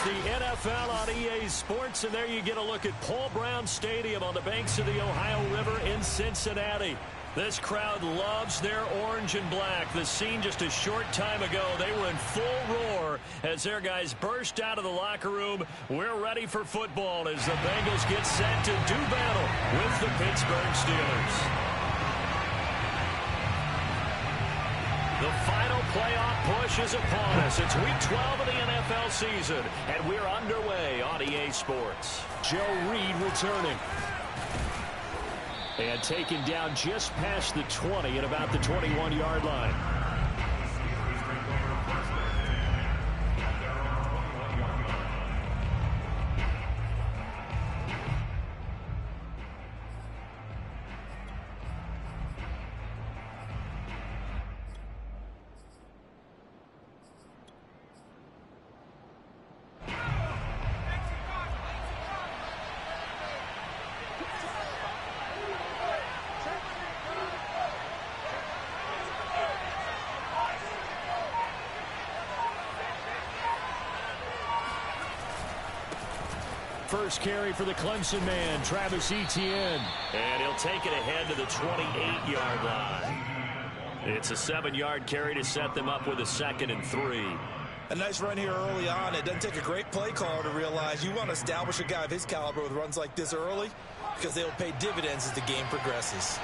the NFL on EA Sports, and there you get a look at Paul Brown Stadium on the banks of the Ohio River in Cincinnati. This crowd loves their orange and black. The scene just a short time ago, they were in full roar as their guys burst out of the locker room. We're ready for football as the Bengals get set to do battle with the Pittsburgh Steelers. The final playoff push is upon us. It's Week 12 of the NFL season, and we're underway on EA Sports. Joe Reed returning. And taken down just past the 20 at about the 21-yard line. First carry for the Clemson man, Travis Etienne. And he'll take it ahead to the 28-yard line. It's a 7-yard carry to set them up with a 2nd and 3. A nice run here early on. It doesn't take a great play caller to realize you want to establish a guy of his caliber with runs like this early because they'll pay dividends as the game progresses.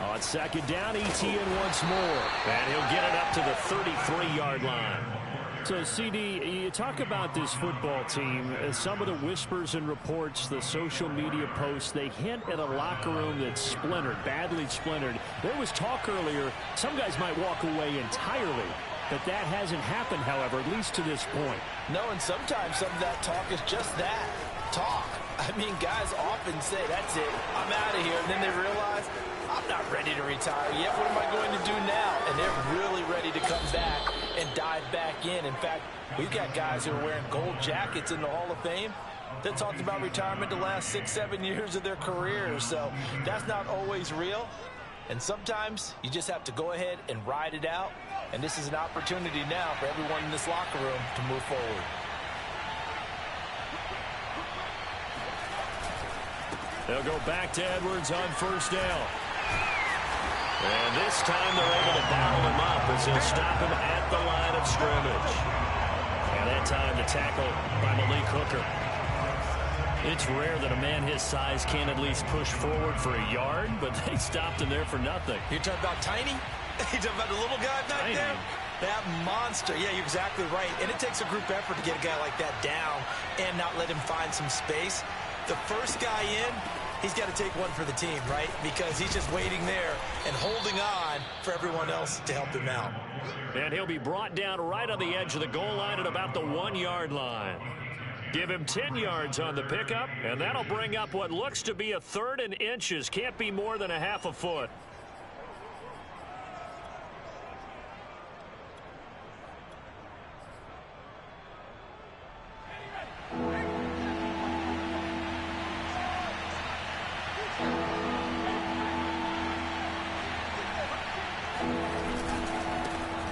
On 2nd down, Etienne once more. And he'll get it up to the 33-yard line. So, CD, you talk about this football team. Some of the whispers and reports, the social media posts, they hint at a locker room that's splintered, badly splintered. There was talk earlier, some guys might walk away entirely. But that hasn't happened, however, at least to this point. No, and sometimes some of that talk is just that, talk. I mean, guys often say, that's it, I'm out of here. And then they realize, I'm not ready to retire yet. What am I going to do now? And they're really ready to come back and dive back in. In fact, we've got guys who are wearing gold jackets in the Hall of Fame that talked about retirement the last 6-7 years of their careers. So that's not always real. And sometimes you just have to go ahead and ride it out. And this is an opportunity now for everyone in this locker room to move forward. They'll go back to Edwards on 1st down. And this time they're able to bottle him up as they'll stop him at the line of scrimmage. And that time the tackle by Malik Hooker. It's rare that a man his size can at least push forward for a yard, but they stopped him there for nothing. You're talking about tiny? You're talking about the little guy back there? That monster. Yeah, you're exactly right. And it takes a group effort to get a guy like that down and not let him find some space. The first guy in, he's got to take one for the team, right? Because he's just waiting there and holding on for everyone else to help him out. And he'll be brought down right on the edge of the goal line at about the 1-yard line. Give him 10 yards on the pickup, and that'll bring up what looks to be a 3rd and inches. Can't be more than a half a foot.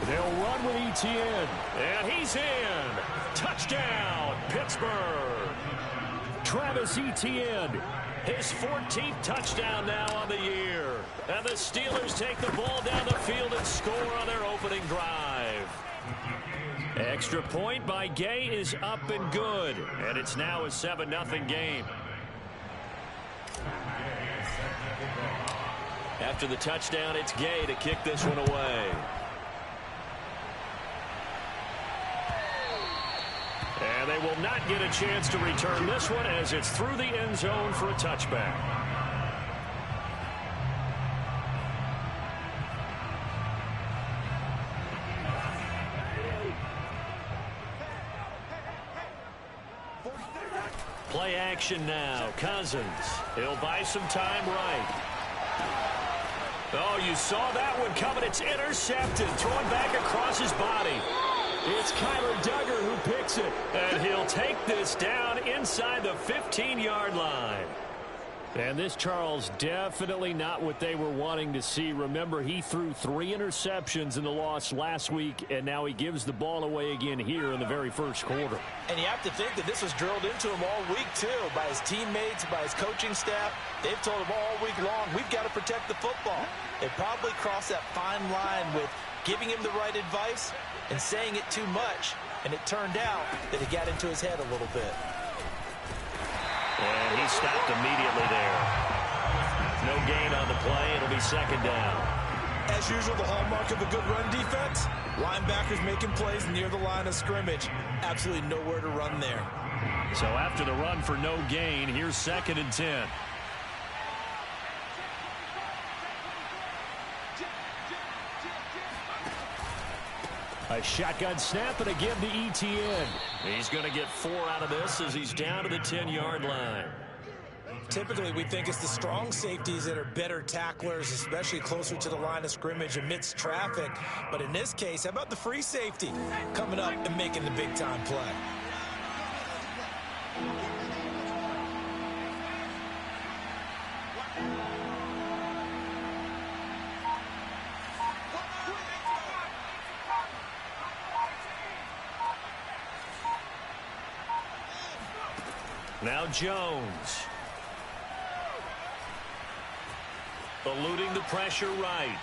They'll run with Etienne, and he's in. Touchdown, Pittsburgh. Travis Etienne, his 14th touchdown now on the year. And the Steelers take the ball down the field and score on their opening drive. Extra point by Gay is up and good, and it's now a 7-0 game. After the touchdown, it's Gay to kick this one away. And they will not get a chance to return this one as it's through the end zone for a touchback. Play action now. Cousins. He'll buy some time right. Oh, you saw that one coming. It's intercepted. Thrown back across his body. It's Kyler Duggar who picks gets it. And he'll take this down inside the 15-yard line. And this, Charles, definitely not what they were wanting to see. Remember, he threw 3 interceptions in the loss last week, and now he gives the ball away again here in the very first quarter. And you have to think that this was drilled into him all week, too, by his teammates, by his coaching staff. They've told him all week long, we've got to protect the football. They probably crossed that fine line with giving him the right advice and saying it too much, and it turned out that it got into his head a little bit. And he stopped immediately there. No gain on the play. It'll be second down. As usual, the hallmark of a good run defense, linebackers making plays near the line of scrimmage. Absolutely nowhere to run there. So after the run for no gain, here's 2nd and 10. A shotgun snap and a give to ETN. He's going to get 4 out of this as he's down to the 10-yard line. Typically, we think it's the strong safeties that are better tacklers, especially closer to the line of scrimmage amidst traffic. But in this case, how about the free safety coming up and making the big-time play? Now Jones. Eluding the pressure right.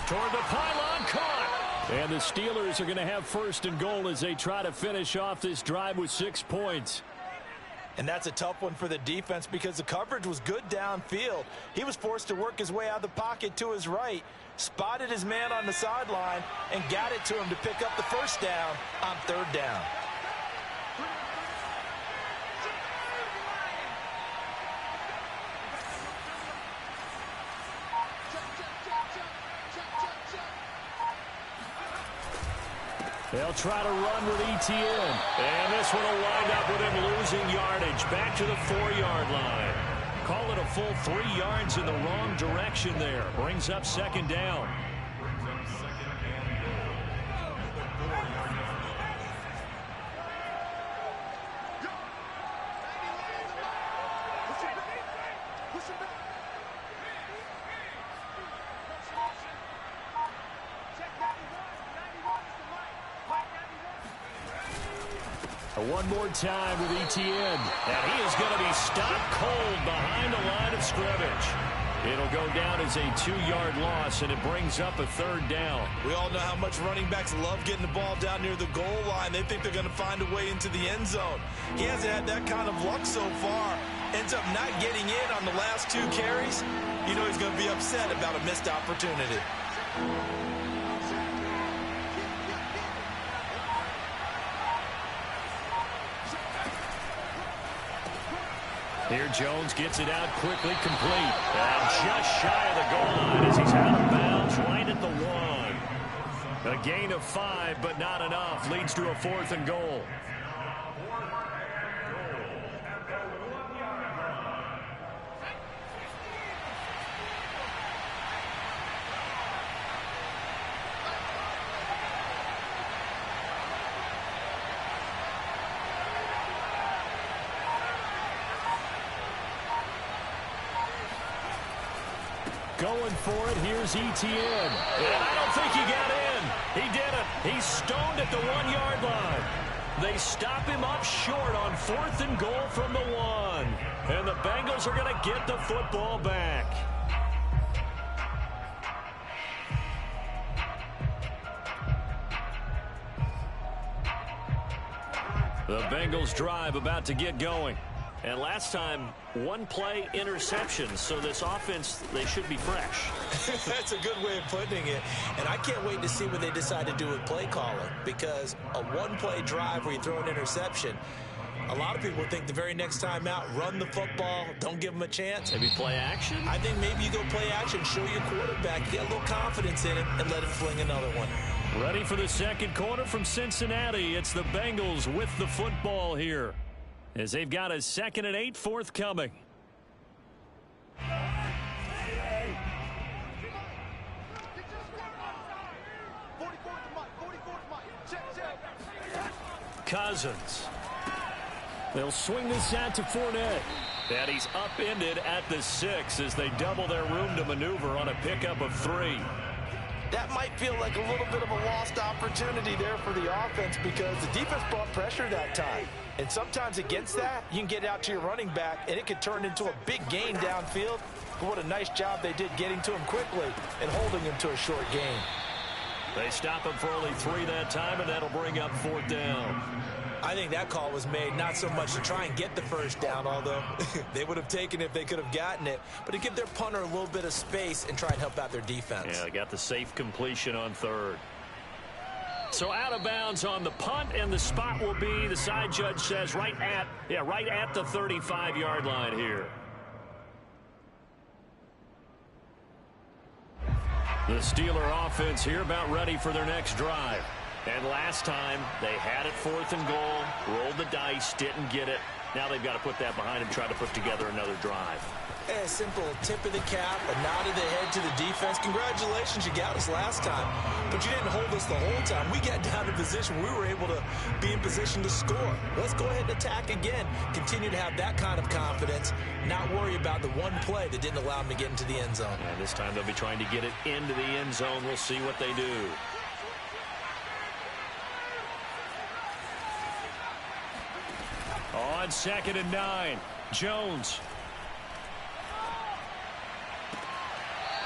Toward the pylon, caught. And the Steelers are going to have 1st and goal as they try to finish off this drive with 6 points. And that's a tough one for the defense because the coverage was good downfield. He was forced to work his way out of the pocket to his right, spotted his man on the sideline, and got it to him to pick up the 1st down on 3rd down. They'll try to run with ETN. And this one will wind up with him losing yardage back to the 4-yard line. Call it a full 3 yards in the wrong direction there. Brings up 2nd down. One more time with ETN. And he is going to be stopped cold behind the line of scrimmage. It'll go down as a 2-yard loss, and it brings up a 3rd down. We all know how much running backs love getting the ball down near the goal line. They think they're going to find a way into the end zone. He hasn't had that kind of luck so far. Ends up not getting in on the last 2 carries. You know he's going to be upset about a missed opportunity. Here Jones gets it out quickly, complete. And just shy of the goal line as he's out of bounds right at the 1. A gain of 5, but not enough. Leads to a 4th and goal. Going for it, here's ETN. And I don't think he got in. He didn't. He's stoned at the 1-yard line. They stop him up short on 4th and goal from the 1. And the Bengals are going to get the football back. The Bengals drive about to get going. And last time, 1-play interception. So this offense, they should be fresh. That's a good way of putting it. And I can't wait to see what they decide to do with play calling. Because a 1-play drive where you throw an interception, a lot of people think the very next time out, run the football, don't give them a chance. Maybe play action? I think maybe you go play action, show your quarterback, get a little confidence in it, and let him fling another one. Ready for the second quarter from Cincinnati. It's the Bengals with the football here, as they've got a 2nd and 8 forthcoming. Cousins. They'll swing this out to Fournette. And he's upended at the 6 as they double their room to maneuver on a pickup of 3. That might feel like a little bit of a lost opportunity there for the offense because the defense brought pressure that time. And sometimes against that, you can get out to your running back, and it could turn into a big gain downfield. But what a nice job they did getting to him quickly and holding him to a short gain. They stop him for only 3 that time, and that'll bring up 4th down. I think that call was made not so much to try and get the first down, although they would have taken it if they could have gotten it, but to give their punter a little bit of space and try and help out their defense. Yeah, they got the safe completion on 3rd. So out of bounds on the punt, and the spot will be, the side judge says, right at the 35-yard line here. The Steeler offense here about ready for their next drive. And last time, they had it 4th and goal, rolled the dice, didn't get it. Now they've got to put that behind them, try to put together another drive. A simple tip of the cap, a nod of the head to the defense. Congratulations, you got us last time. But you didn't hold us the whole time. We got down to position. We were able to be in position to score. Let's go ahead and attack again. Continue to have that kind of confidence. Not worry about the one play that didn't allow them to get into the end zone. And this time they'll be trying to get it into the end zone. We'll see what they do. On 2nd and 9, Jones.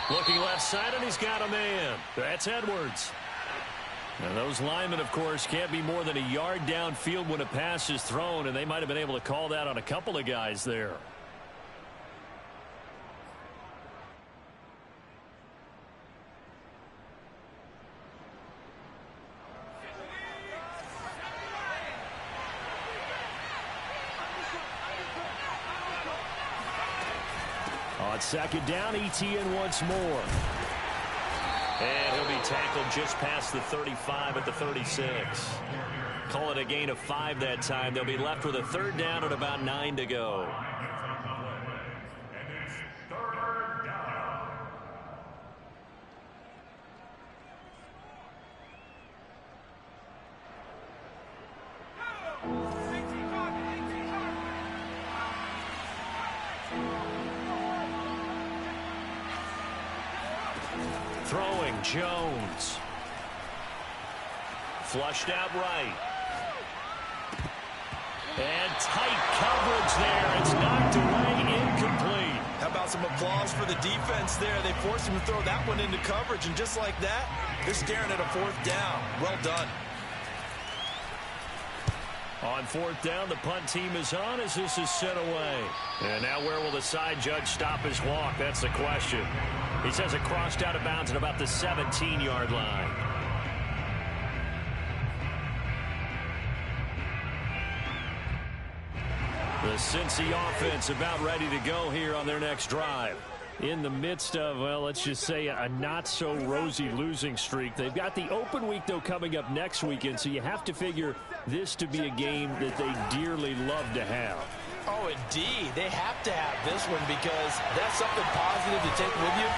Looking left side, and he's got a man. That's Edwards. Now, those linemen, of course, can't be more than a yard downfield when a pass is thrown, and they might have been able to call that on a couple of guys there. On 2nd down, ETN once more. And he'll be tackled just past the 35 at the 36. Call it a gain of 5 that time. They'll be left with a 3rd down and about 9 to go. Throwing, Jones. Flushed out right. And tight coverage there. It's knocked away, incomplete. How about some applause for the defense there? They forced him to throw that one into coverage, and just like that, they're staring at a 4th down. Well done. On 4th down, the punt team is on as this is sent away. And now where will the side judge stop his walk? That's the question. He says it crossed out of bounds at about the 17-yard line. The Cincy offense about ready to go here on their next drive. In the midst of, well, let's just say a not-so-rosy losing streak. They've got the open week, though, coming up next weekend, so you have to figure this to be a game that they dearly love to have. Oh, indeed. They have to have this one because that's something positive to take with you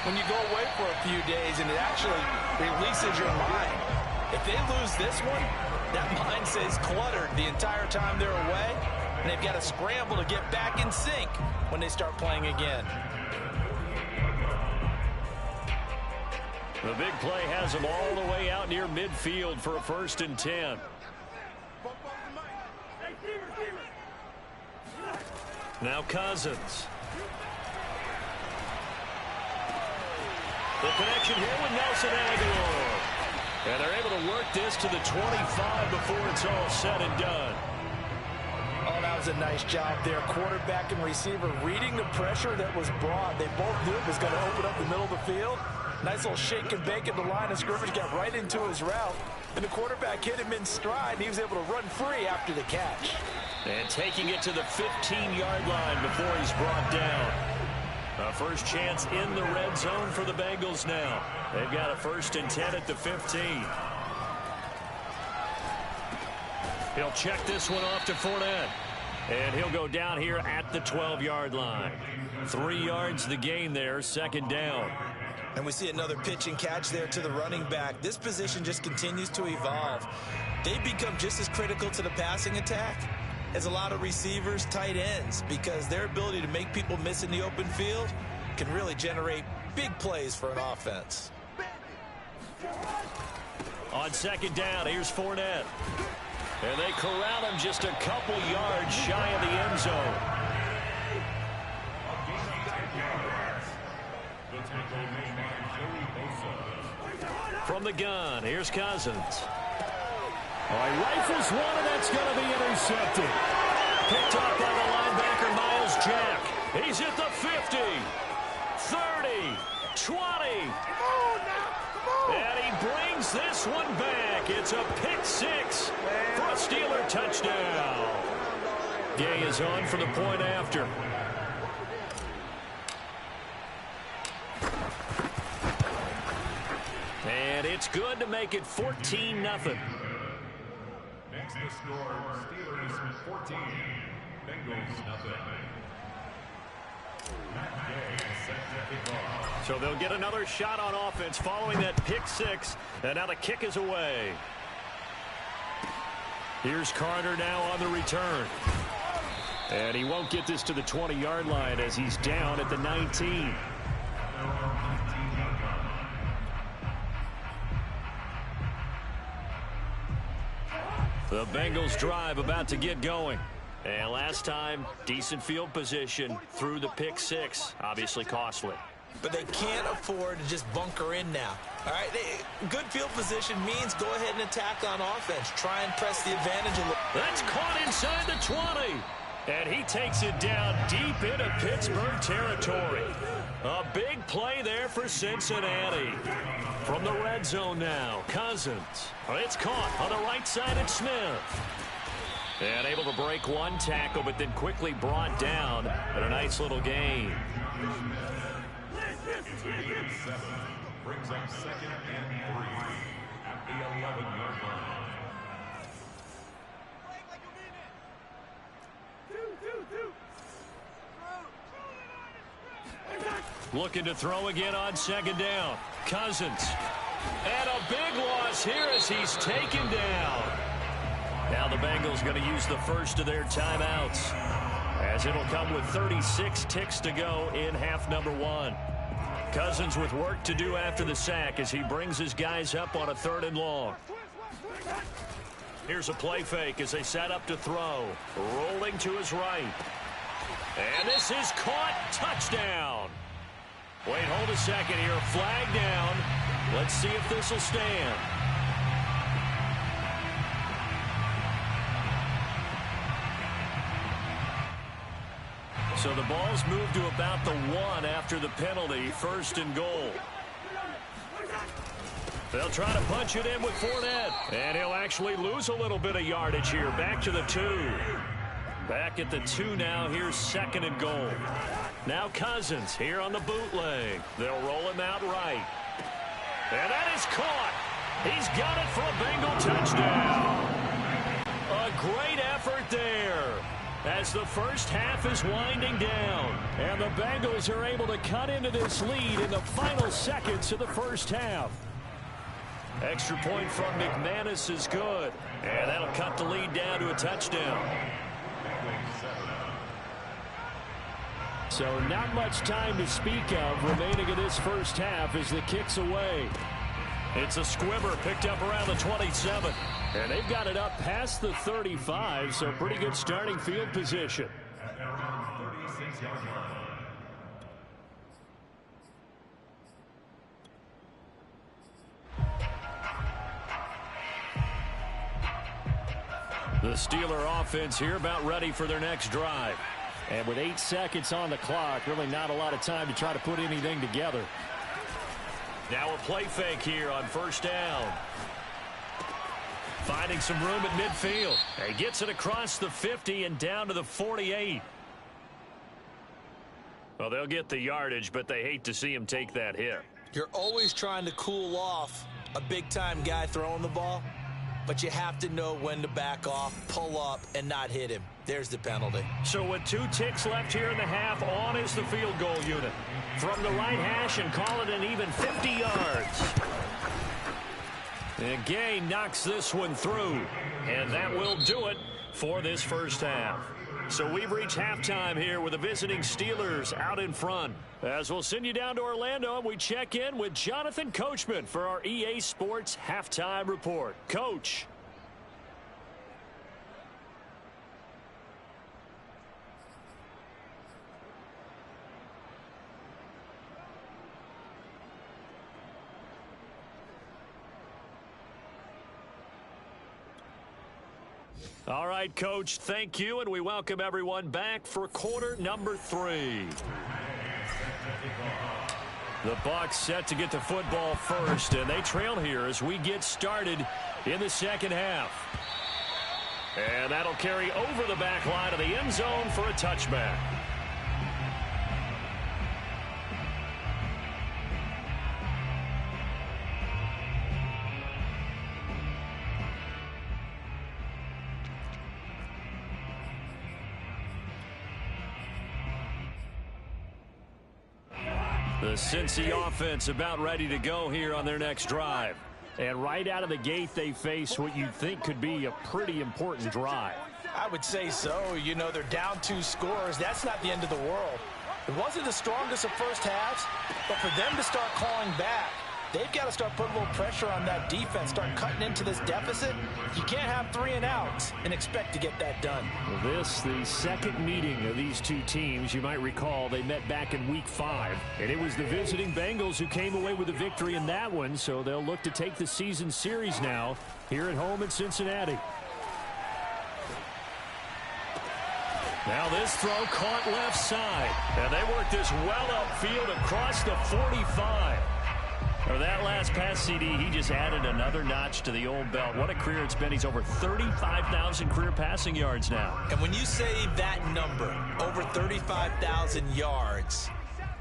when you go away for a few days, and it actually releases your mind. If they lose this one, that mind stays cluttered the entire time they're away, and they've got to scramble to get back in sync when they start playing again. The big play has them all the way out near midfield for a 1st and 10. Now Cousins. The connection here with Nelson Aguilar. And they're able to work this to the 25 before it's all said and done. Oh, that was a nice job there. Quarterback and receiver reading the pressure that was brought. They both knew it was going to open up the middle of the field. Nice little shake and bake at the line of scrimmage, got right into his route. And the quarterback hit him in stride, and he was able to run free after the catch. And taking it to the 15-yard line before he's brought down. A first chance in the red zone for the Bengals now. They've got a 1st and 10 at the 15. He'll check this one off to Fournette. And he'll go down here at the 12-yard line. 3 yards the gain there, 2nd down. And we see another pitch and catch there to the running back. This position just continues to evolve. they become just as critical to the passing attack as a lot of receivers, tight ends, because their ability to make people miss in the open field can really generate big plays for an offense. On second down, here's Fournette. And they corral him just a couple yards shy of the end zone. From the gun, here's Cousins. He rifles one, and that's going to be intercepted. Picked up by the linebacker, Miles Jack. He's at the 50, 30, 20. And he brings this one back. It's a pick six for a Steeler touchdown. Gay is on for the point after. And it's good to make it 14-0. Next to score, Steelers 14, Bengals nothing. So they'll get another shot on offense following that pick six. And now the kick is away. Here's Carter now on the return. And he won't get this to the 20-yard line as he's down at the 19. The Bengals drive about to get going. And last time, decent field position through the pick six. Obviously costly. But they can't afford to just bunker in now. All right, good field position means go ahead and attack on offense. Try and press the advantage a little. That's caught inside the 20. And he takes it down deep into Pittsburgh territory. A big play there for Cincinnati. From the red zone now, Cousins. It's caught on the right side at Smith. And able to break one tackle, but then quickly brought down at a nice little gain. Brings up second and 3 at the 11-yard line. Looking to throw again on second down. Cousins. And a big loss here as he's taken down. Now the Bengals going to use the first of their timeouts, as it'll come with 36 ticks to go in half number one. Cousins with work to do after the sack as he brings his guys up on a 3rd and long. Here's a play fake as they set up to throw. Rolling to his right. And this is caught. Touchdown. Wait, hold a second here. Flag down. Let's see if this will stand. So the ball's moved to about the 1 after the penalty. 1st and goal. They'll try to punch it in with Fournette. And he'll actually lose a little bit of yardage here. Back to the 2. Back at the 2 now. Here's 2nd and goal. Now Cousins here on the bootleg. They'll roll him out right. And that is caught. He's got it for a Bengal touchdown. A great effort there as the first half is winding down. And the Bengals are able to cut into this lead in the final seconds of the first half. Extra point from McManus is good. And that'll cut the lead down to a touchdown. So not much time to speak of remaining in this first half as the kick's away. It's a squibber picked up around the 27. And they've got it up past the 35, so pretty good starting field position. The Steeler offense here about ready for their next drive. And with 8 seconds on the clock, really not a lot of time to try to put anything together. Now a play fake here on 1st down. Finding some room at midfield. He gets it across the 50 and down to the 48. Well, they'll get the yardage, but they hate to see him take that hit. You're always trying to cool off a big-time guy throwing the ball, but you have to know when to back off, pull up, and not hit him. There's the penalty. So with 2 ticks left here in the half, on is the field goal unit. From the right hash and call it an even 50 yards. And Gay knocks this one through. And that will do it for this first half. So we've reached halftime here with the visiting Steelers out in front. As we'll send you down to Orlando, and we check in with Jonathan Coachman for our EA Sports Halftime Report. Coach. All right, Coach, thank you, and we welcome everyone back for quarter number 3. The Bucs set to get the football first, and they trail here as we get started in the second half. And that'll carry over the back line of the end zone for a touchback. The Cincy offense about ready to go here on their next drive. And right out of the gate, they face what you'd think could be a pretty important drive. I would say so. You know, they're down 2 scores. That's not the end of the world. It wasn't the strongest of first halves, but for them to start clawing back, they've got to start putting a little pressure on that defense, start cutting into this deficit. You can't have 3 and outs and expect to get that done. Well, the second meeting of these two teams. You might recall they met back in week 5, and it was the visiting Bengals who came away with a victory in that one, so they'll look to take the season series now here at home in Cincinnati. Now this throw caught left side, and they work this well upfield across the 45. For that last pass, CD, he just added another notch to the old belt. What a career it's been. He's over 35,000 career passing yards now. And when you say that number, over 35,000 yards,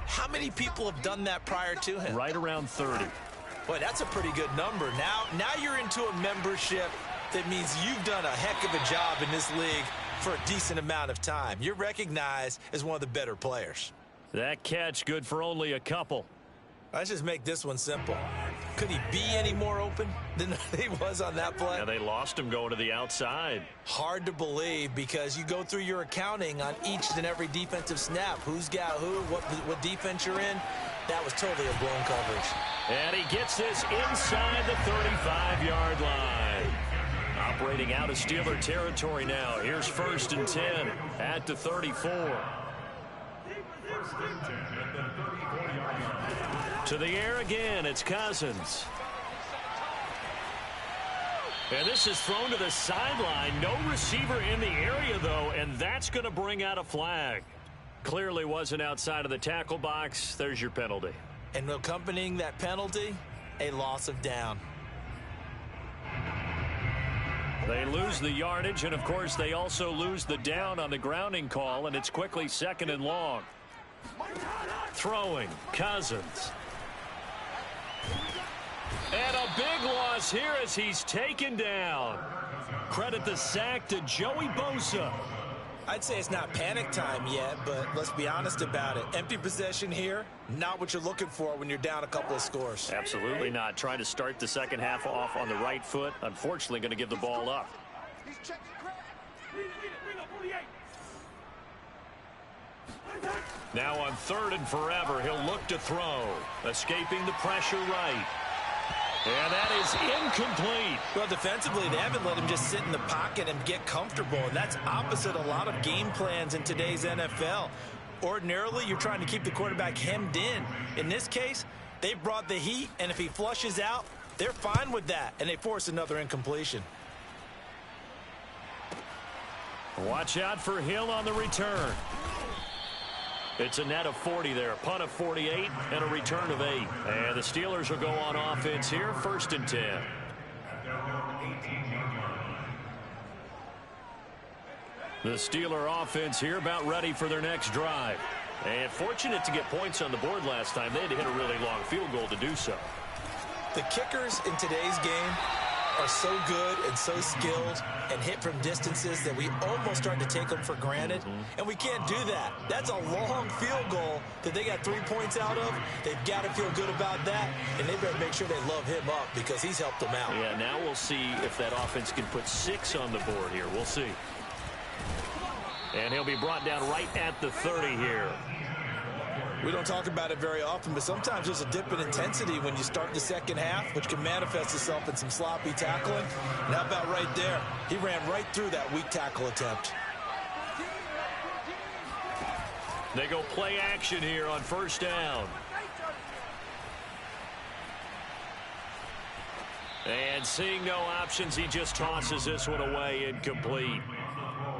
how many people have done that prior to him? Right around 30. Boy, that's a pretty good number. Now you're into a membership that means you've done a heck of a job in this league for a decent amount of time. You're recognized as one of the better players. That catch good for only a couple. Let's just make this one simple. Could he be any more open than he was on that play? Yeah, they lost him going to the outside. Hard to believe because you go through your accounting on each and every defensive snap. Who's got who, what defense you're in. That was totally a blown coverage. And he gets this inside the 35-yard line. Operating out of Steeler territory now. Here's 1st and 10 at the 34. To the air again, it's Cousins. And this is thrown to the sideline. No receiver in the area, though, and that's going to bring out a flag. Clearly wasn't outside of the tackle box. There's your penalty. And accompanying that penalty, a loss of down. They lose the yardage, and, of course, they also lose the down on the grounding call, and it's quickly 2nd and long. Throwing, Cousins. And a big loss here as he's taken down. Credit the sack to Joey Bosa. I'd say it's not panic time yet, but let's be honest about it. Empty possession here, not what you're looking for when you're down a couple of scores. Absolutely not. Trying to start the second half off on the right foot. Unfortunately, going to give the ball up. Now on 3rd and forever, he'll look to throw. Escaping the pressure right. And that is incomplete. Well, defensively, they haven't let him just sit in the pocket and get comfortable. And that's opposite a lot of game plans in today's NFL. Ordinarily, you're trying to keep the quarterback hemmed in. In this case, they brought the heat, and if he flushes out, they're fine with that, and they force another incompletion. Watch out for Hill on the return. It's a net of 40 there, a punt of 48, and a return of 8. And the Steelers will go on offense here, 1st and 10. The Steeler offense here about ready for their next drive. And fortunate to get points on the board last time. They had to hit a really long field goal to do so. The kickers in today's game are so good and so skilled and hit from distances that we almost start to take them for granted, and we can't do that. That's a long field goal that they got 3 points out of. They've got to feel good about that, and they better make sure they love him up because he's helped them out. Yeah, now we'll see if that offense can put 6 on the board here. We'll see. And he'll be brought down right at the 30 here. We don't talk about it very often, but sometimes there's a dip in intensity when you start the second half, which can manifest itself in some sloppy tackling. And how about right there? He ran right through that weak tackle attempt. They go play action here on first down. And seeing no options, he just tosses this one away incomplete.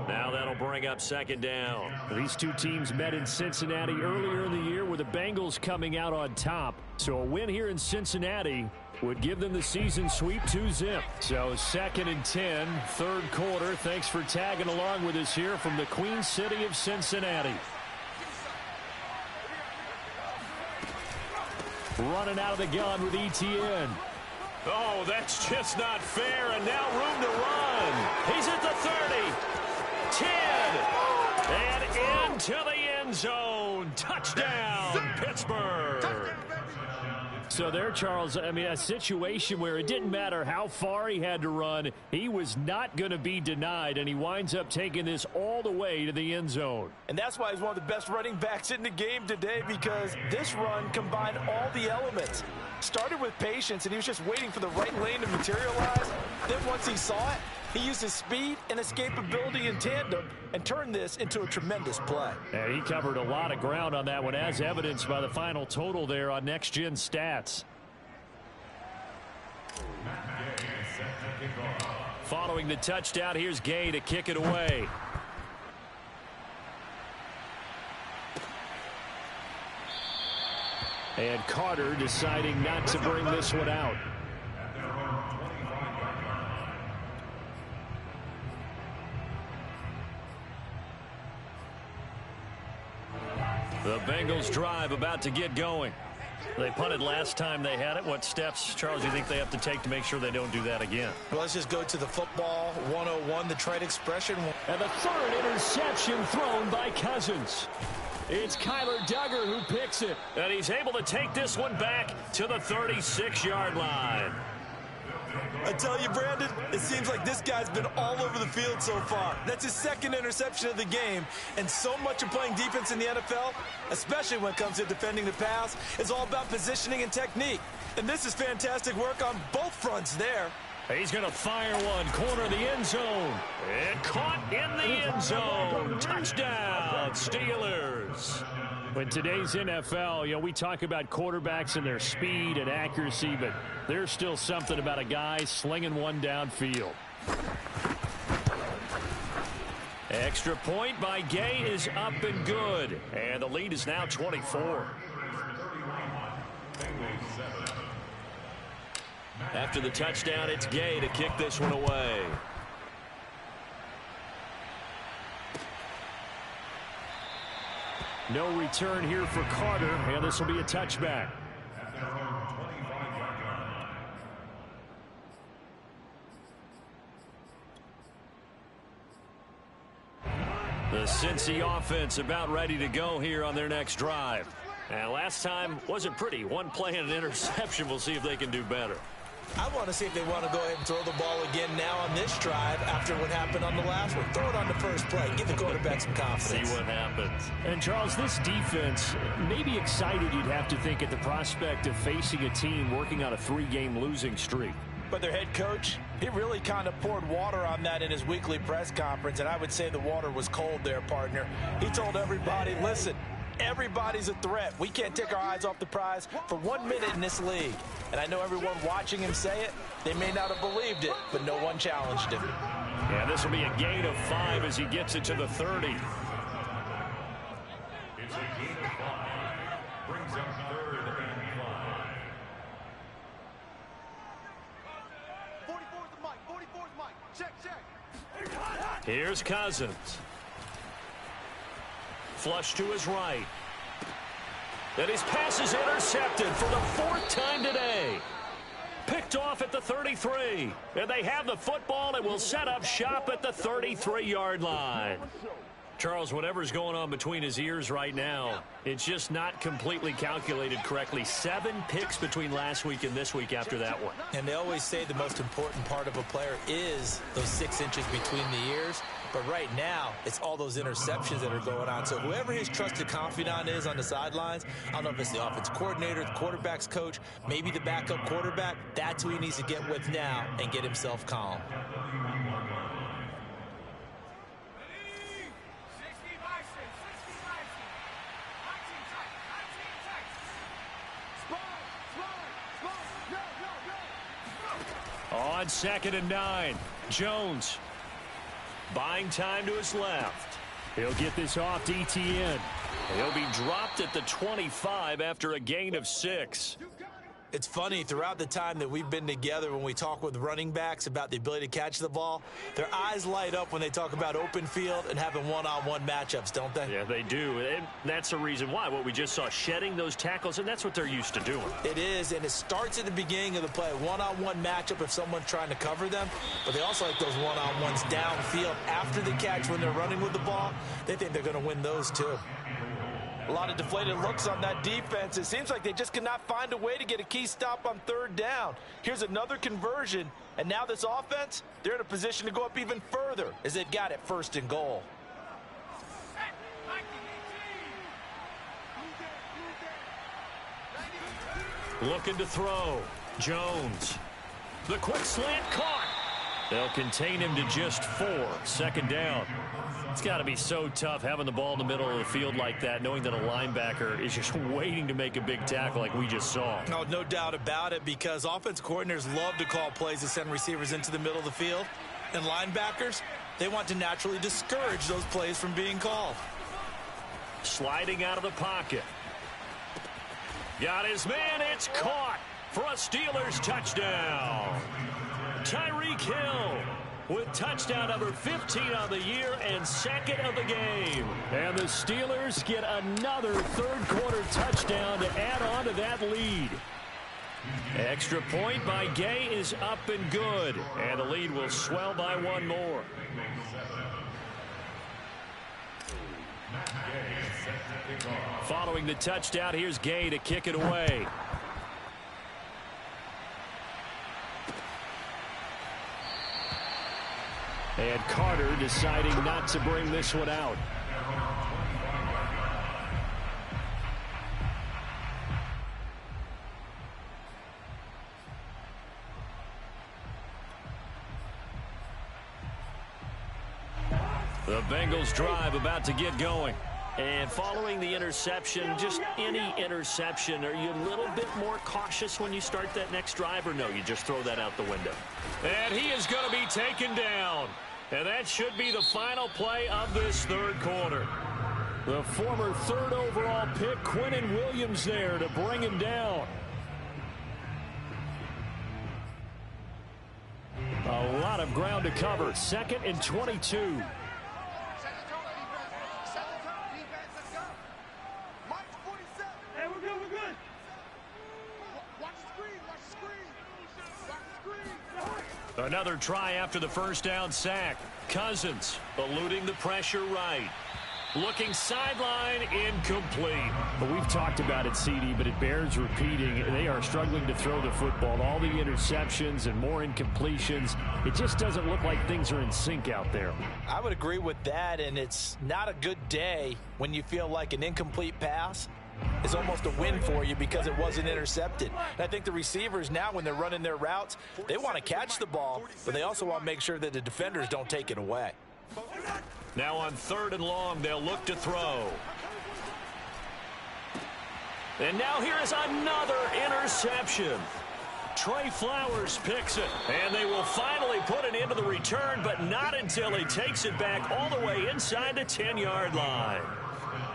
Now that'll bring up second down. These two teams met in Cincinnati earlier in the year with the Bengals coming out on top. So a win here in Cincinnati would give them the season sweep 2-zip. So 2nd and 10, third quarter. Thanks for tagging along with us here from the Queen City of Cincinnati. Running out of the gun with Etienne. Oh, that's just not fair, and now room to run. He's at the 30. 10, and into the end zone. Touchdown, Pittsburgh. So there, Charles, I mean, a situation where it didn't matter how far he had to run. He was not going to be denied, and he winds up taking this all the way to the end zone. And that's why he's one of the best running backs in the game today, because this run combined all the elements. Started with patience, and he was just waiting for the right lane to materialize. Then once he saw it, he used his speed and escapability in tandem and turned this into a tremendous play. And he covered a lot of ground on that one, as evidenced by the final total there on Next Gen Stats. Following the touchdown, here's Gay to kick it away. And Carter deciding not to bring this one out. The Bengals drive about to get going. They punted last time they had it. What steps, Charles, do you think they have to take to make sure they don't do that again? Well, let's just go to the football 101, the trite expression. And the third interception thrown by Cousins. It's Kyler Duggar who picks it. And he's able to take this one back to the 36-yard line. I tell you, Brandon, it seems like this guy's been all over the field so far. That's his second interception of the game. And so much of playing defense in the NFL, especially when it comes to defending the pass, is all about positioning and technique. And this is fantastic work on both fronts there. He's going to fire one, corner of the end zone. And caught in the end zone. Touchdown, Steelers. In today's NFL, you know, we talk about quarterbacks and their speed and accuracy, but there's still something about a guy slinging one downfield. Extra point by Gay is up and good. And the lead is now 24. After the touchdown, it's Gay to kick this one away. No return here for Carter, and this will be a touchback. The Cincy offense about ready to go here on their next drive. And last time wasn't pretty. One play and an interception. We'll see if they can do better. I want to see if they want to go ahead and throw the ball again now on this drive after what happened on the last one. Throw it on the first play. Give the quarterback some confidence. See what happens. And, Charles, this defense may be excited, you'd have to think, at the prospect of facing a team working on a 3-game losing streak. But their head coach, he really kind of poured water on that in his weekly press conference, and I would say the water was cold there, partner. He told everybody, listen, everybody's a threat. We can't take our eyes off the prize for 1 minute in this league. And I know everyone watching him say it, they may not have believed it, but no one challenged him. Yeah, this will be a gain of 5 as he gets it to the 30. It's a gain of 5. Brings up 3rd and 5. 44's the mic. 44's the mic. Check. Here's Cousins. Flush to his right. And his pass is intercepted for the 4th time today. Picked off at the 33. And they have the football and will set up shop at the 33-yard line. Charles, whatever's going on between his ears right now, it's just not completely calculated correctly. 7 picks between last week and this week after that one. And they always say the most important part of a player is those 6 inches between the ears. But right now, it's all those interceptions that are going on. So whoever his trusted confidant is on the sidelines, I don't know if it's the offense coordinator, the quarterback's coach, maybe the backup quarterback, that's who he needs to get with now and get himself calm. On 2nd and 9, Jones buying time to his left. He'll get this off to Etienne. He'll be dropped at the 25 after a gain of 6. It's funny, throughout the time that we've been together, when we talk with running backs about the ability to catch the ball, their eyes light up when they talk about open field and having one-on-one matchups, don't they? Yeah, they do. And that's the reason why. What we just saw, shedding those tackles, and that's what they're used to doing. It is, and it starts at the beginning of the play. One-on-one matchup if someone's trying to cover them, but they also like those one-on-ones downfield after the catch when they're running with the ball. They think they're going to win those, too. A lot of deflated looks on that defense. It seems like they just cannot find a way to get a key stop on 3rd down. Here's another conversion, and now this offense, they're in a position to go up even further as they've got it 1st and goal. Looking to throw. Jones. The quick slant caught. They'll contain him to just 4. 2nd down. It's got to be so tough having the ball in the middle of the field like that, knowing that a linebacker is just waiting to make a big tackle like we just saw. No doubt about it, because offense coordinators love to call plays to send receivers into the middle of the field. And linebackers, they want to naturally discourage those plays from being called. Sliding out of the pocket. Got his man. It's caught for a Steelers touchdown. Tyreek Hill with touchdown number 15 on the year and 2nd of the game. And the Steelers get another 3rd quarter touchdown to add on to that lead. Extra point by Gay is up and good. And the lead will swell by 1 more. Following the touchdown, here's Gay to kick it away. And Carter deciding not to bring this one out. The Bengals drive about to get going. And following the interception, just any interception, are you a little bit more cautious when you start that next drive, or no, you just throw that out the window? And he is going to be taken down. And that should be the final play of this 3rd quarter. The former 3rd overall pick, Quinnen Williams, there to bring him down. A lot of ground to cover. 2nd and 22. Another try after the 1st down sack. Cousins eluding the pressure right. Looking sideline, incomplete. But we've talked about it, CD, but it bears repeating. They are struggling to throw the football. All the interceptions and more incompletions. It just doesn't look like things are in sync out there. I would agree with that, and it's not a good day when you feel like an incomplete pass is almost a win for you because it wasn't intercepted. And I think the receivers now, when they're running their routes, they want to catch the ball, but they also want to make sure that the defenders don't take it away. Now on 3rd and long, they'll look to throw. And now here is another interception. Trey Flowers picks it, and they will finally put it into the return, but not until he takes it back all the way inside the 10-yard line.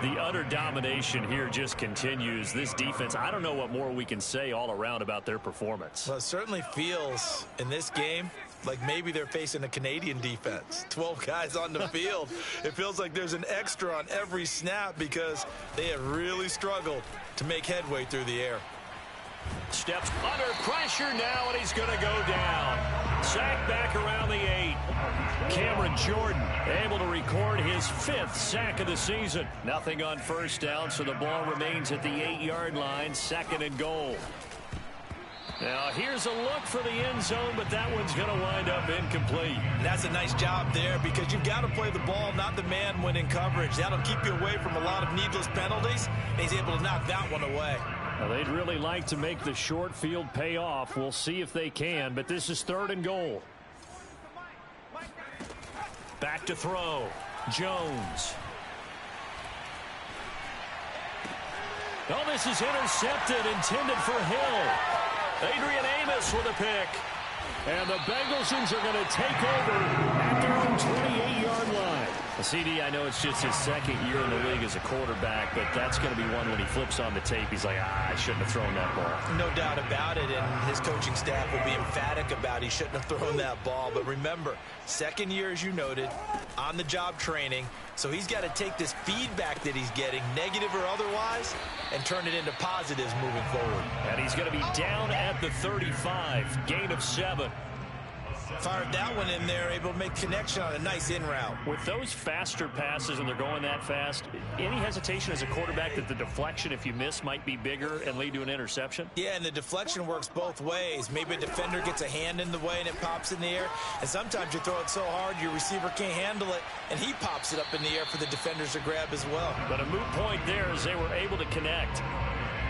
The utter domination here just continues. This defense, I don't know what more we can say all around about their performance. Well, it certainly feels in this game like maybe they're facing a Canadian defense. 12 guys on the field. It feels like there's an extra on every snap because they have really struggled to make headway through the air. Steps under pressure now, and he's going to go down. Sack back around the 8. Cameron Jordan able to record his 5th sack of the season. Nothing on first down, so the ball remains at the 8-yard line, 2nd and goal. Now, here's a look for the end zone, but that one's going to wind up incomplete. That's a nice job there because you've got to play the ball, not the man when in coverage. That'll keep you away from a lot of needless penalties, and he's able to knock that one away. Now, they'd really like to make the short field pay off. We'll see if they can, but this is 3rd and goal. Back to throw. Jones. Oh, this is intercepted, intended for Hill. Adrian Amos with a pick. And the Bengals are going to take over at their own 28-yard line. CD, I know it's just his 2nd year in the league as a quarterback, but that's going to be one when he flips on the tape. He's like, I shouldn't have thrown that ball. No doubt about it, and his coaching staff will be emphatic about he shouldn't have thrown that ball. But remember, 2nd year, as you noted, on-the-job training. So he's got to take this feedback that he's getting, negative or otherwise, and turn it into positives moving forward. And he's going to be down at the 35, gain of 7. Fired that one in there, able to make connection on a nice in route. With those faster passes and they're going that fast, any hesitation as a quarterback that the deflection, if you miss, might be bigger and lead to an interception? Yeah, and the deflection works both ways. Maybe a defender gets a hand in the way and it pops in the air. And sometimes you throw it so hard your receiver can't handle it, and he pops it up in the air for the defenders to grab as well. But a moot point there as they were able to connect.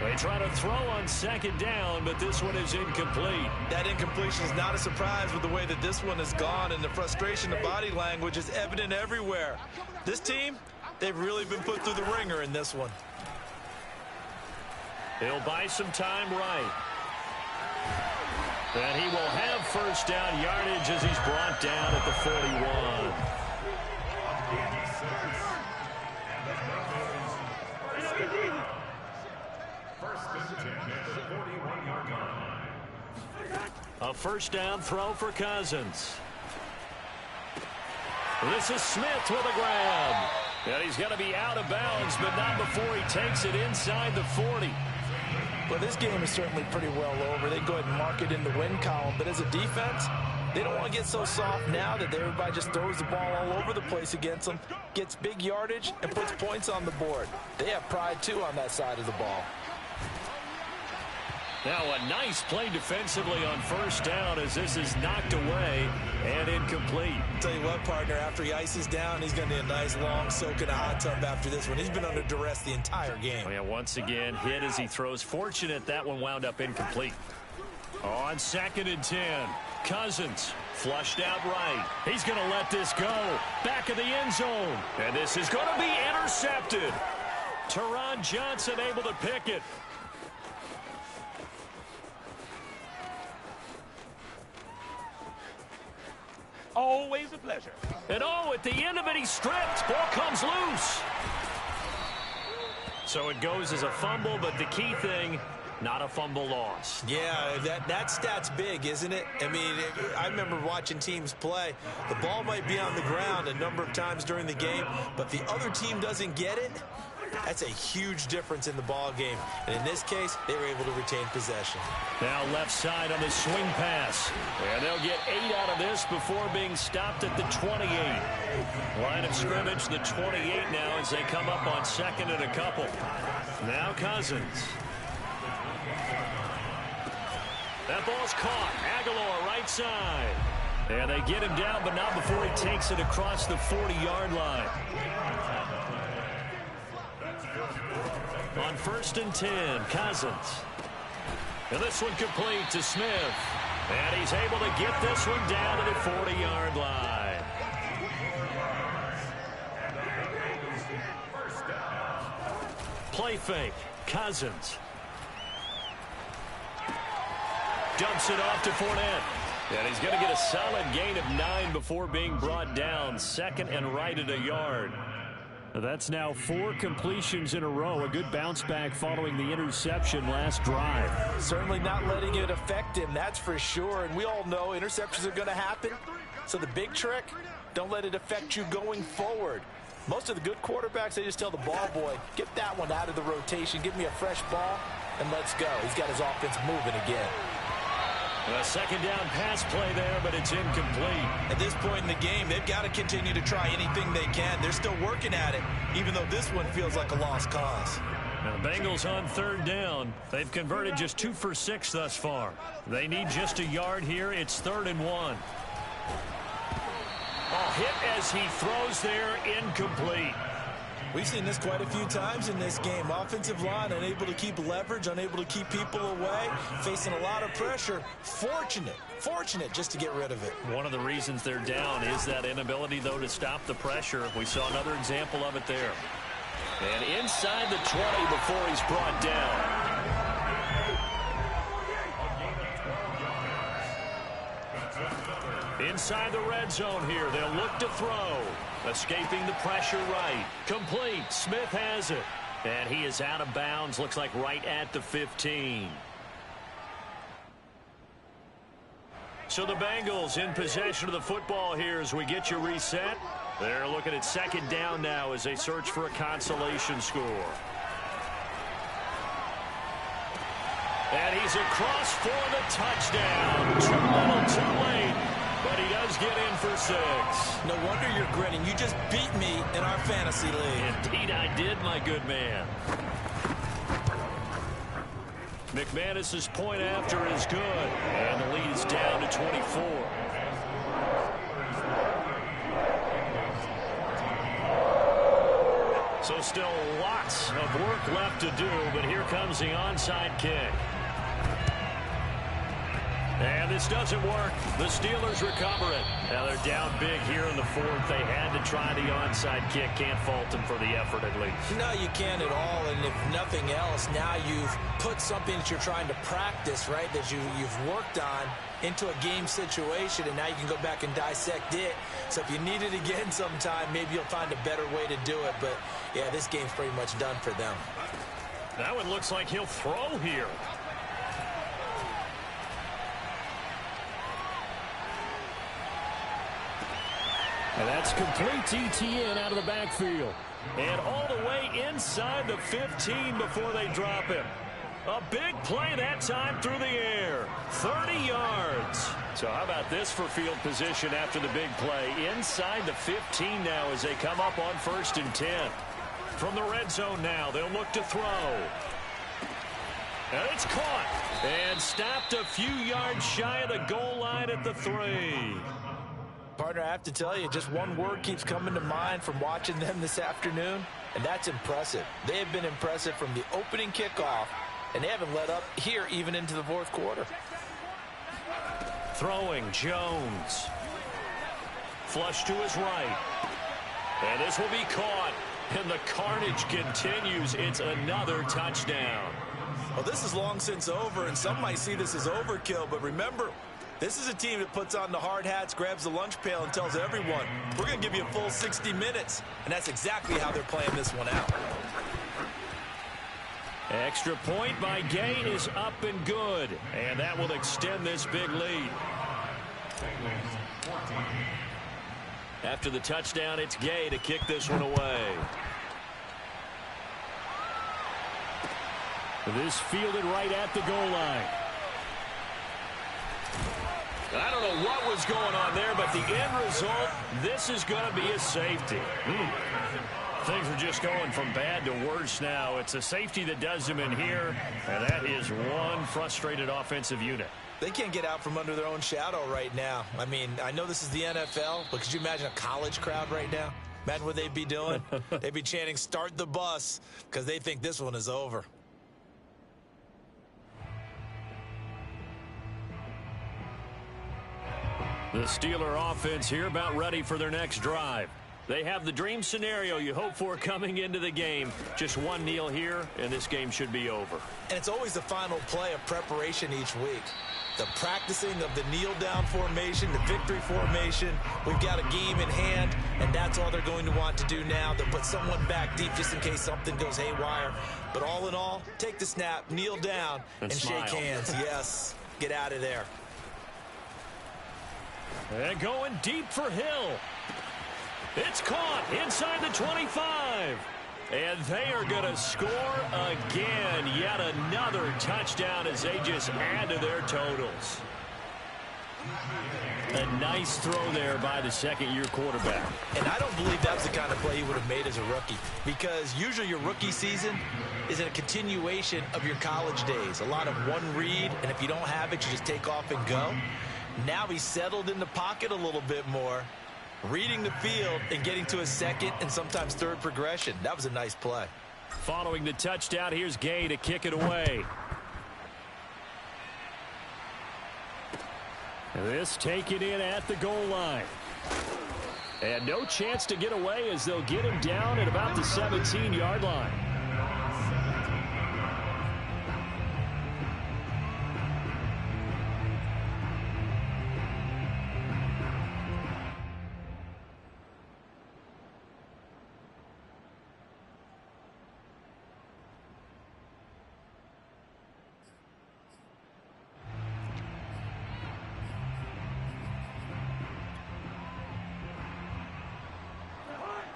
They try to throw on 2nd down, but this one is incomplete. That incompletion is not a surprise with the way that this one has gone, and the frustration of body language is evident everywhere. This team, they've really been put through the ringer in this one. He'll buy some time right. And he will have first down yardage as he's brought down at the 41. A first down throw for Cousins. This is Smith with a grab. And he's going to be out of bounds, but not before he takes it inside the 40. Well, this game is certainly pretty well over. They go ahead and mark it in the win column. But as a defense, they don't want to get so soft now that everybody just throws the ball all over the place against them, gets big yardage, and puts points on the board. They have pride, too, on that side of the ball. Now a nice play defensively on first down as this is knocked away and incomplete. I'll tell you what, partner, after he ices down, he's going to need a nice long soak in a hot tub after this one. He's been under duress the entire game. Oh, yeah, once again, hit as he throws. Fortunate that one wound up incomplete. On 2nd and 10, Cousins flushed out right. He's going to let this go. Back of the end zone. And this is going to be intercepted. Teron Johnson able to pick it. Always a pleasure. And oh, at the end of it, he stripped. Ball comes loose. So it goes as a fumble, but the key thing, not a fumble loss. Yeah, that stat's big, isn't it? I mean, I remember watching teams play. The ball might be on the ground a number of times during the game, but the other team doesn't get it. That's a huge difference in the ball game. And in this case, they were able to retain possession. Now left side on the swing pass. And they'll get 8 out of this before being stopped at the 28. Line of scrimmage, the 28 now as they come up on 2nd and a couple. Now Cousins. That ball's caught. Aguilar right side. And they get him down, but not before he takes it across the 40-yard line. On 1st and 10, Cousins. And this one complete to Smith. And he's able to get this one down to the 40-yard line. Play fake. Cousins. Dumps it off to Fournette. And he's going to get a solid gain of 9 before being brought down. 2nd and right at a yard. That's now 4 completions in a row. A good bounce back following the interception last drive. Certainly not letting it affect him, that's for sure. And we all know interceptions are going to happen. So the big trick, don't let it affect you going forward. Most of the good quarterbacks, they just tell the ball boy, get that one out of the rotation. Give me a fresh ball. and let's go. He's got his offense moving again. A second down pass play there, but it's incomplete. At this point in the game, they've got to continue to try anything they can. They're still working at it, even though this one feels like a lost cause. Now the Bengals on third down. They've converted just 2 for 6 thus far. They need just a yard here. It's 3rd and 1. Hit as he throws there, incomplete. We've seen this quite a few times in this game. Offensive line unable to keep leverage, unable to keep people away, facing a lot of pressure. Fortunate just to get rid of it. One of the reasons they're down is that inability, though, to stop the pressure. We saw another example of it there. And inside the 20 before he's brought down. Inside the red zone here, they'll look to throw. Escaping the pressure right. Complete. Smith has it. And he is out of bounds. Looks like right at the 15. So the Bengals in possession of the football here as we get you reset. They're looking at second down now as they search for a consolation score. And he's across for the touchdown. Too little, too late. But he does get in for 6. No wonder you're grinning. You just beat me in our fantasy league. Indeed I did, my good man. McManus's point after is good. And the lead is down to 24. So still lots of work left to do, but here comes the onside kick. And this doesn't work. The Steelers recover it. Now they're down big here in the 4th. They had to try the onside kick. Can't fault them for the effort at least. No, you can't at all. And if nothing else, now you've put something that you're trying to practice, right, that you've worked on into a game situation, and now you can go back and dissect it. So if you need it again sometime, maybe you'll find a better way to do it. But, yeah, this game's pretty much done for them. That one looks like he'll throw here. And that's complete. ETN out of the backfield. And all the way inside the 15 before they drop him. A big play that time through the air. 30 yards. So how about this for field position after the big play? Inside the 15 now as they come up on 1st and 10. From the red zone now, they'll look to throw. And it's caught. And stopped a few yards shy of the goal line at the 3. Partner, I have to tell you, just one word keeps coming to mind from watching them this afternoon, and that's impressive. They have been impressive from the opening kickoff, and they haven't let up here even into the 4th quarter. Throwing Jones. Flush to his right. And this will be caught. And the carnage continues. It's another touchdown. Well, this is long since over, and some might see this as overkill, but remember, this is a team that puts on the hard hats, grabs the lunch pail, and tells everyone, we're going to give you a full 60 minutes. And that's exactly how they're playing this one out. Extra point by Gay is up and good. And that will extend this big lead. After the touchdown, it's Gay to kick this one away. This fielded right at the goal line. I don't know what was going on there, but the end result, this is going to be a safety. Things are just going from bad to worse now. It's a safety that does them in here, and that is one frustrated offensive unit. They can't get out from under their own shadow right now. I mean, I know this is the NFL, but could you imagine a college crowd right now? Imagine what they'd be doing. They'd be chanting, start the bus, because they think this one is over. The Steeler offense here about ready for their next drive. They have the dream scenario you hope for coming into the game. Just one kneel here, and this game should be over. And it's always the final play of preparation each week. The practicing of the kneel-down formation, the victory formation. We've got a game in hand, and that's all they're going to want to do now. They'll put someone back deep just in case something goes haywire. But all in all, take the snap, kneel down, and shake hands. Yes, get out of there. And going deep for Hill. It's caught inside the 25. And they are going to score again. Yet another touchdown as they just add to their totals. A nice throw there by the second-year quarterback. And I don't believe that was the kind of play he would have made as a rookie, because usually your rookie season is a continuation of your college days. A lot of one read, and if you don't have it, you just take off and go. Now he's settled in the pocket a little bit more, reading the field and getting to a second and sometimes third progression. That was a nice play. Following the touchdown, here's Gay to kick it away. This taken in at the goal line. And no chance to get away as they'll get him down at about the 17-yard line.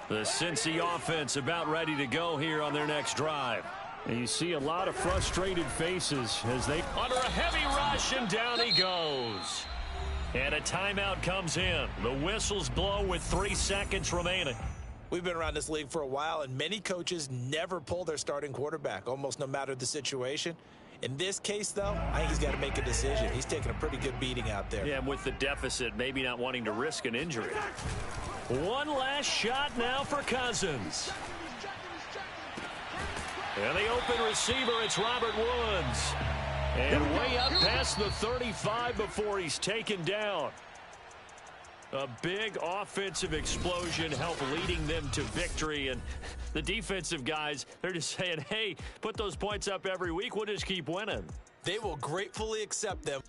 The Cincy offense about ready to go here on their next drive. And you see a lot of frustrated faces as they under a heavy rush, and down he goes. And a timeout comes in. The whistles blow with 3 seconds remaining. We've been around this league for a while, and many coaches never pull their starting quarterback, almost no matter the situation. In this case, though, I think he's got to make a decision. He's taking a pretty good beating out there. Yeah, and with the deficit, maybe not wanting to risk an injury. One last shot now for Cousins. And the open receiver, it's Robert Woods. And way up past the 35 before he's taken down. A big offensive explosion helped leading them to victory. And the defensive guys, they're just saying, hey, put those points up every week. We'll just keep winning. They will gratefully accept them.